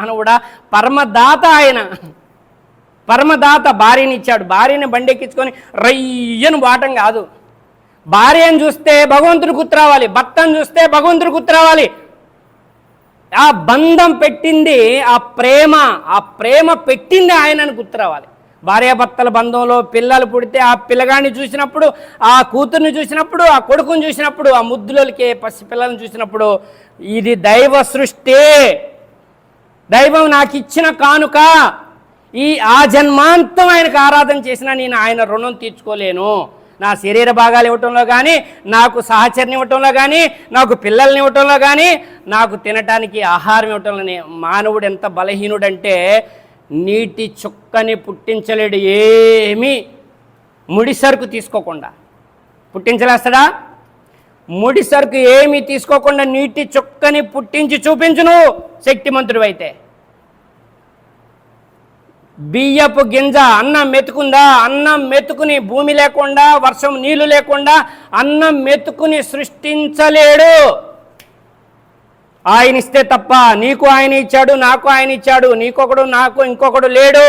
మానవుడా, పరమదాత ఆయన, పరమదాత. భార్యని ఇచ్చాడు, భార్యని బండెక్కించుకొని రయ్యను బాటం కాదు. భార్యను చూస్తే భగవంతుడు గుర్తు రావాలి, భర్తను చూస్తే భగవంతుడు గుర్తు రావాలి. ఆ బంధం పెట్టింది ఆ ప్రేమ పెట్టింది ఆయనను గుర్తు రావాలి. భార్యాభర్తల బంధంలో పిల్లలు పుడితే ఆ పిల్లగాడిని చూసినప్పుడు, ఆ కూతుర్ని చూసినప్పుడు, ఆ కొడుకుని చూసినప్పుడు, ఆ ముద్దులకి పసి పిల్లల్ని చూసినప్పుడు ఇది దైవ సృష్టి, దైవం నాకు ఇచ్చిన కానుక, ఆ జన్మాంతం ఆయనకు ఆరాధన చేసినా నేను ఆయన రుణం తీర్చుకోలేను. నా శరీర భాగాలు ఇవ్వటంలో కానీ, నాకు సహచర్యం ఇవ్వటంలో కానీ, నాకు పిల్లల్ని ఇవ్వటంలో కానీ, నాకు తినటానికి ఆహారం ఇవ్వటంలోనే. మానవుడు ఎంత బలహీనుడంటే నీటి చుక్కని పుట్టించలేడు. ఏమీ ముడి సరుకు తీసుకోకుండా పుట్టించలేస్తాడా? ముడి సరుకు ఏమీ తీసుకోకుండా నీటి చుక్కని పుట్టించి చూపించును శక్తిమంతుడు అయితే. బియ్యపు గింజ అన్నం మెతుకుందా? అన్నం మెతుకుని, భూమి లేకుండా, వర్షం నీళ్లు లేకుండా అన్నం మెతుకుని సృష్టించలేడు. ఆయన ఇస్తే తప్ప. నీకు ఆయన ఇచ్చాడు, నాకు ఆయన ఇచ్చాడు, నీకొకడు నాకు ఇంకొకడు లేడు.